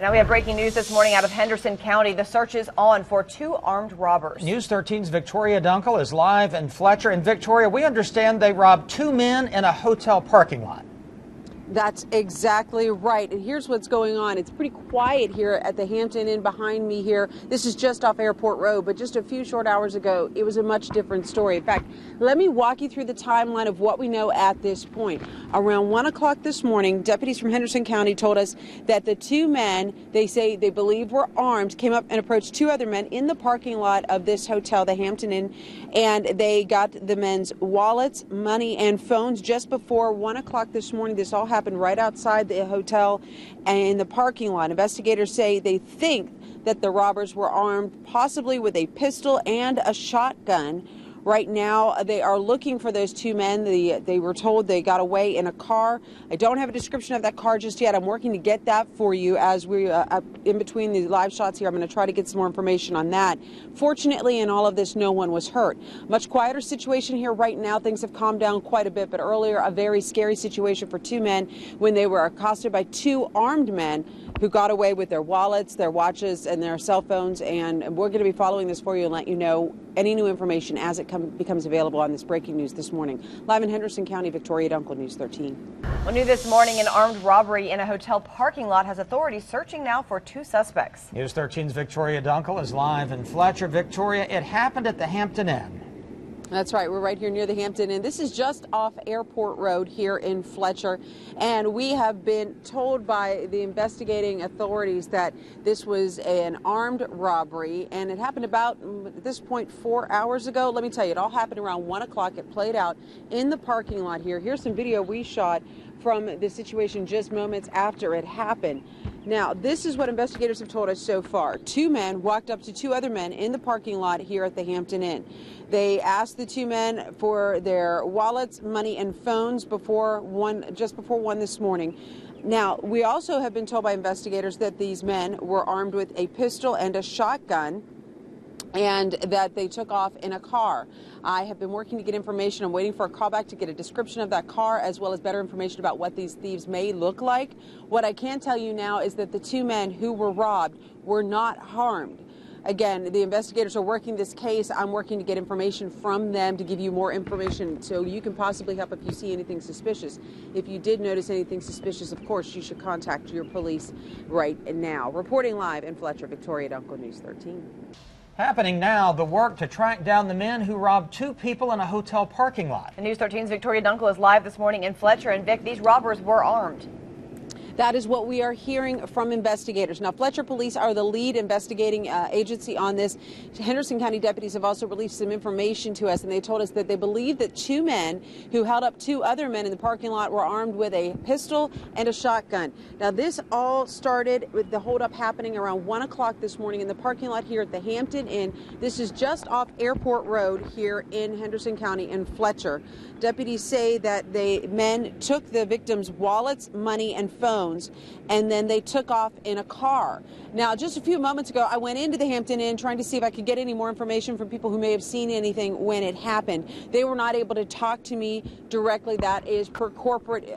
Now we have breaking news this morning out of Henderson County. The search is on for two armed robbers. News 13's Victoria Dunkel is live in Fletcher. And Victoria, we understand they robbed two men in a hotel parking lot. That's exactly right. And here's what's going on. It's pretty quiet here at the Hampton Inn behind me here. This is just off Airport Road, but just a few short hours ago, it was a much different story. In fact, let me walk you through the timeline of what we know at this point. Around 1 o'clock this morning, deputies from Henderson County told us that the two men they say they believe were armed came up and approached two other men in the parking lot of this hotel, the Hampton Inn, and they got the men's wallets, money, and phones just before 1 o'clock this morning. This all happened right outside the hotel and in the parking lot. Investigators say they think that the robbers were armed possibly with a pistol and a shotgun. Right now, they are looking for those two men. They were told they got away in a car. I don't have a description of that car just yet. I'm working to get that for you as we, in between the live shots here. I'm going to try to get some more information on that. Fortunately, in all of this, no one was hurt. Much quieter situation here right now. Things have calmed down quite a bit, but earlier, a very scary situation for two men when they were accosted by two armed men who got away with their wallets, their watches, and their cell phones. And we're going to be following this for you and let you know any new information as it becomes available on this breaking news this morning. Live in Henderson County, Victoria Dunkel, News 13. Well, new this morning, an armed robbery in a hotel parking lot has authorities searching now for two suspects. News 13's Victoria Dunkel is live in Fletcher. Victoria, it happened at the Hampton Inn. That's right. We're right here near the Hampton Inn. This is just off Airport Road here in Fletcher. And we have been told by the investigating authorities that this was an armed robbery. And it happened about, at this point, 4 hours ago. Let me tell you, it all happened around 1 o'clock. It played out in the parking lot here. Here's some video we shot from the situation just moments after it happened. Now, this is what investigators have told us so far. Two men walked up to two other men in the parking lot here at the Hampton Inn. They asked the two men for their wallets, money, and phones just before 1 this morning. Now, we also have been told by investigators that these men were armed with a pistol and a shotgun, and that they took off in a car. I have been working to get information. I'm waiting for a call back to get a description of that car as well as better information about what these thieves may look like. What I can tell you now is that the two men who were robbed were not harmed. Again, the investigators are working this case. I'm working to get information from them to give you more information so you can possibly help if you see anything suspicious. If you did notice anything suspicious, of course, you should contact your police right now. Reporting live in Fletcher, Victoria Dunkel, News 13. Happening now, the work to track down the men who robbed two people in a hotel parking lot. And News 13's Victoria Dunkel is live this morning in Fletcher. And Vic, these robbers were armed. That is what we are hearing from investigators. Now, Fletcher Police are the lead investigating agency on this. Henderson County deputies have also released some information to us, and they told us that they believe that two men who held up two other men in the parking lot were armed with a pistol and a shotgun. Now, this all started with the holdup happening around 1 o'clock this morning in the parking lot here at the Hampton Inn. This is just off Airport Road here in Henderson County in Fletcher. Deputies say that the men took the victims' wallets, money, and phones, and then they took off in a car. Now, just a few moments ago, I went into the Hampton Inn trying to see if I could get any more information from people who may have seen anything when it happened. They were not able to talk to me directly. That is per corporate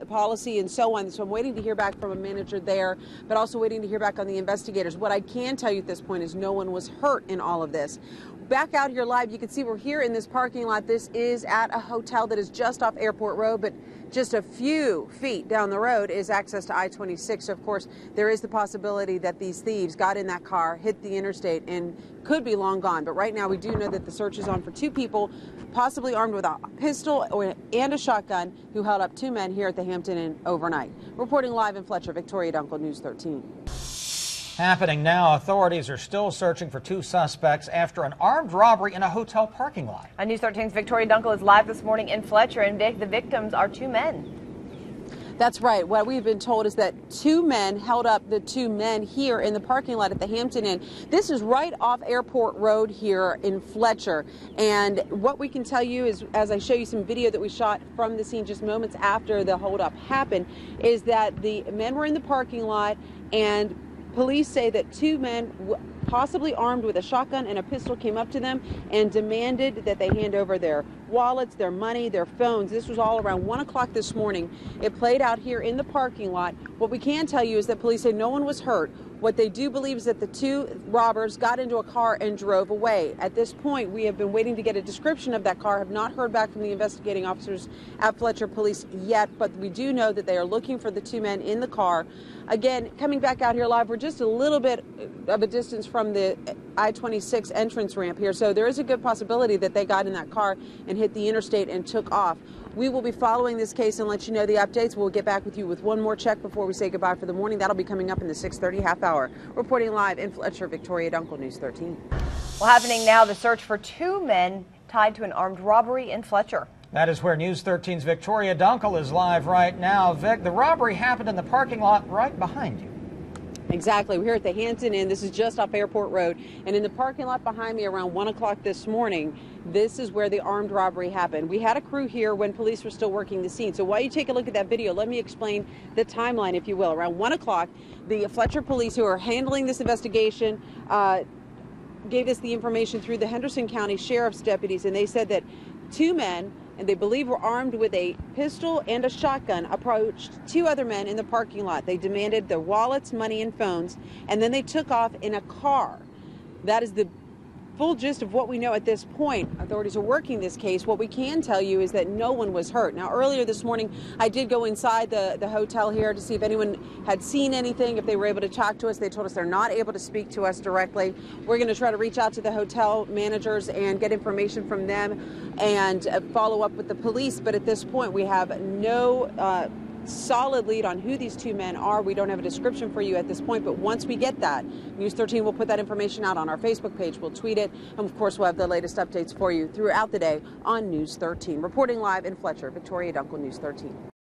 policy and so on. So I'm waiting to hear back from a manager there, but also waiting to hear back on the investigators. What I can tell you at this point is no one was hurt in all of this. Back out here live, you can see we're here in this parking lot. This is at a hotel that is just off Airport Road, but just a few feet down the road is access to I-26. So, of course, there is the possibility that these thieves got in that car, hit the interstate, and could be long gone. But right now, we do know that the search is on for two people, possibly armed with a pistol and a shotgun, who held up two men here at the Hampton Inn overnight. Reporting live in Fletcher, Victoria Dunkel, News 13. Happening now, authorities are still searching for two suspects after an armed robbery in a hotel parking lot. News 13's Victoria Dunkel is live this morning in Fletcher, and Vic, the victims are two men. That's right. What we've been told is that two men held up the two men here in the parking lot at the Hampton Inn. This is right off Airport Road here in Fletcher. And what we can tell you is, as I show you some video that we shot from the scene just moments after the holdup happened, is that the men were in the parking lot, and police say that two men possibly armed with a shotgun and a pistol, came up to them and demanded that they hand over their wallets, their money, their phones. This was all around 1 o'clock this morning. It played out here in the parking lot. What we can tell you is that police say no one was hurt. What they do believe is that the two robbers got into a car and drove away. At this point, we have been waiting to get a description of that car, have not heard back from the investigating officers at Fletcher Police yet, but we do know that they are looking for the two men in the car. Again, coming back out here live, we're just a little bit of a distance from the I-26 entrance ramp here, so there is a good possibility that they got in that car and hit the interstate and took off. We will be following this case and let you know the updates. We'll get back with you with one more check before we say goodbye for the morning. That'll be coming up in the 6:30 half hour. Reporting live in Fletcher, Victoria Dunkel, News 13. Well, happening now, the search for two men tied to an armed robbery in Fletcher. That is where News 13's Victoria Dunkel is live right now. Vic, the robbery happened in the parking lot right behind you. Exactly. We're here at the Hampton Inn. This is just off Airport Road. And in the parking lot behind me around 1 o'clock this morning, this is where the armed robbery happened. We had a crew here when police were still working the scene. So while you take a look at that video, let me explain the timeline, if you will. Around 1 o'clock, the Fletcher police, who are handling this investigation, gave us the information through the Henderson County Sheriff's deputies, and they said that two men, and they believe were armed with a pistol and a shotgun, approached two other men in the parking lot. They demanded their wallets, money, and phones, and then they took off in a car. That is the full gist of what we know at this point. Authorities are working this case. What we can tell you is that no one was hurt. Now, earlier this morning, I did go inside the hotel here to see if anyone had seen anything, if they were able to talk to us. They told us they're not able to speak to us directly. We're going to try to reach out to the hotel managers and get information from them and follow up with the police. But at this point, we have no solid lead on who these two men are. We don't have a description for you at this point, but once we get that, News 13 will put that information out on our Facebook page. We'll tweet it, and of course, we'll have the latest updates for you throughout the day on News 13. Reporting live in Fletcher, Victoria Dunkel, News 13.